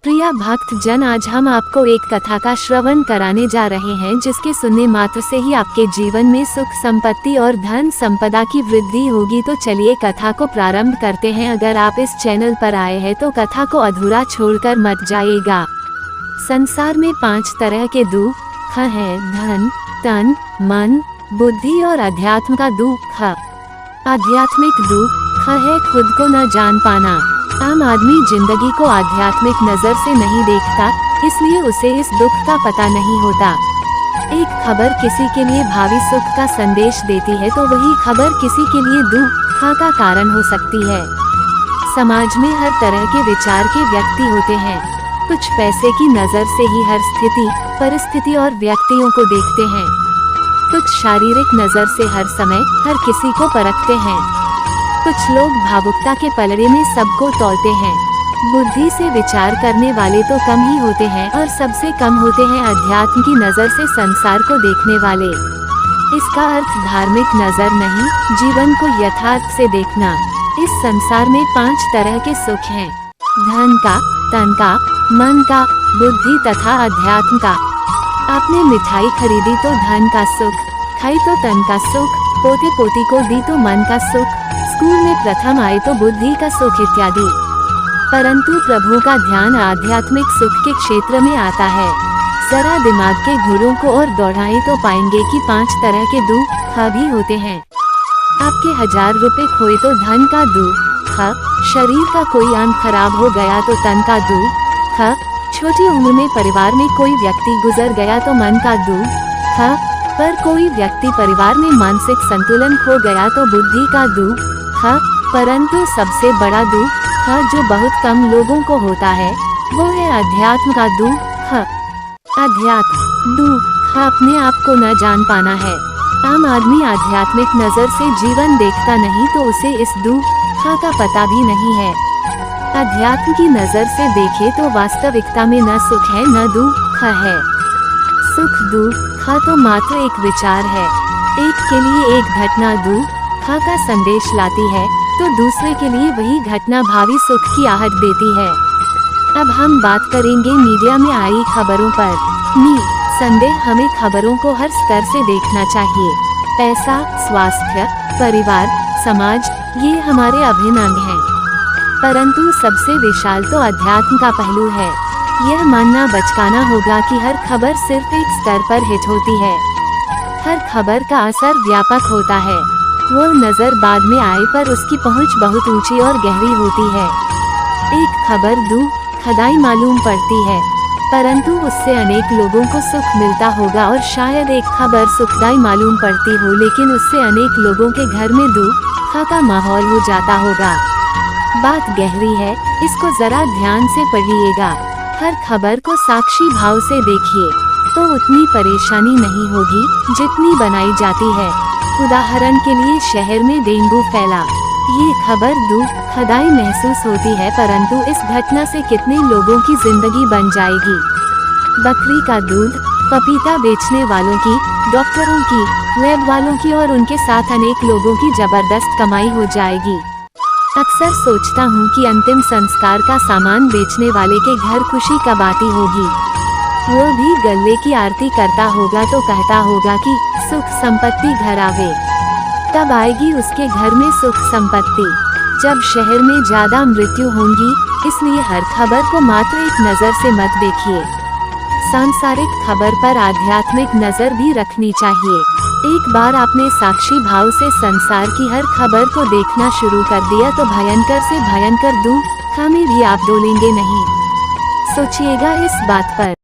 प्रिय भक्त जन, आज हम आपको एक कथा का श्रवण कराने जा रहे हैं जिसके सुनने मात्र से ही आपके जीवन में सुख संपत्ति और धन संपदा की वृद्धि होगी। तो चलिए कथा को प्रारंभ करते हैं। अगर आप इस चैनल पर आए हैं तो कथा को अधूरा छोड़कर मत जाइएगा। संसार में 5 तरह के दुख हैं: धन, तन, मन, बुद्धि और अध्यात्म का दुख। आध्यात्मिक दुख है खुद को न जान पाना। आम आदमी जिंदगी को आध्यात्मिक नजर से नहीं देखता, इसलिए उसे इस दुख का पता नहीं होता। एक खबर किसी के लिए भावी सुख का संदेश देती है तो वही खबर किसी के लिए दुख का कारण हो सकती है। समाज में हर तरह के विचार के व्यक्ति होते हैं। कुछ पैसे की नजर से ही हर स्थिति, परिस्थिति और व्यक्तियों को देखते हैं। कुछ शारीरिक नजर से हर समय हर किसी को परखते हैं। कुछ लोग भावुकता के पलड़े में सबको तौलते हैं। बुद्धि से विचार करने वाले तो कम ही होते हैं और सबसे कम होते हैं अध्यात्म की नजर से संसार को देखने वाले। इसका अर्थ धार्मिक नजर नहीं, जीवन को यथार्थ से देखना। इस संसार में 5 तरह के सुख हैं: धन का, तन का, मन का, बुद्धि तथा अध्यात्म का। आपने मिठाई खरीदी तो धन का सुख, खाई तो तन का सुख, पोते पोती को दी तो मन का सुख, स्कूल में प्रथम आए तो बुद्धि का सुख इत्यादि। परंतु प्रभु का ध्यान आध्यात्मिक सुख के क्षेत्र में आता है। जरा दिमाग के घुरों को और दौड़ाएं तो पाएंगे कि 5 तरह के दुख भी होते हैं। आपके 1000 रुपए खोए तो धन का दुख, शरीर का कोई अंग खराब हो गया तो तन का दुख, छोटी उम्र में परिवार में कोई व्यक्ति गुजर गया तो मन का दुख, पर कोई व्यक्ति परिवार में मानसिक संतुलन खो गया तो बुद्धि का दुख। परंतु सबसे बड़ा दुख जो बहुत कम लोगों को होता है वो है अध्यात्म का दुख। अध्यात्म दुख अपने आप को न जान पाना है। आम आदमी आध्यात्मिक नजर से जीवन देखता नहीं तो उसे इस दुख का पता भी नहीं है। अध्यात्म की नजर से देखे तो वास्तविकता में न सुख है न दुख है। सुख दुख तो मात्र एक विचार है। एक के लिए एक घटना दुख का संदेश लाती है तो दूसरे के लिए वही घटना भावी सुख की आहट देती है। अब हम बात करेंगे मीडिया में आई खबरों पर। संदेह हमें खबरों को हर स्तर से देखना चाहिए। पैसा, स्वास्थ्य, परिवार, समाज, ये हमारे अभिन्न अंग हैं। परंतु सबसे विशाल तो अध्यात्म का पहलू है। यह मानना बचकाना होगा कि हर खबर सिर्फ एक स्तर पर हिट होती है। हर खबर का असर व्यापक होता है। वो नजर बाद में आए पर उसकी पहुंच बहुत ऊंची और गहरी होती है। एक खबर दुखदाई मालूम पड़ती है, परंतु उससे अनेक लोगों को सुख मिलता होगा। और शायद एक खबर सुखदाई मालूम पड़ती हो लेकिन उससे अनेक लोगों के घर में दुख का माहौल हो जाता होगा। बात गहरी है, इसको जरा ध्यान से पढ़िएगा। हर खबर को साक्षी भाव से देखिए तो उतनी परेशानी नहीं होगी जितनी बनाई जाती है। उदाहरण के लिए शहर में डेंगू फैला, ये खबर दुखदाई महसूस होती है, परंतु इस घटना से कितने लोगों की जिंदगी बन जाएगी। बकरी का दूध, पपीता बेचने वालों की, डॉक्टरों की, लैब वालों की और उनके साथ अनेक लोगों की जबरदस्त कमाई हो जाएगी। अक्सर सोचता हूँ कि अंतिम संस्कार का सामान बेचने वाले के घर खुशी कब आती होगी। वो भी गले की आरती करता होगा तो कहता होगा कि सुख संपत्ति घर आवे। तब आएगी उसके घर में सुख संपत्ति। जब शहर में ज्यादा मृत्यु होंगी, इसलिए हर खबर को मात्र एक नजर से मत देखिए। सांसारिक खबर पर आध्यात्मिक नजर भी रखनी चाहिए। एक बार आपने साक्षी भाव से संसार की हर खबर को देखना शुरू कर दिया तो भयंकर से भयंकर दुख में भी आप डोलेंगे नहीं। सोचिएगा इस बात पर।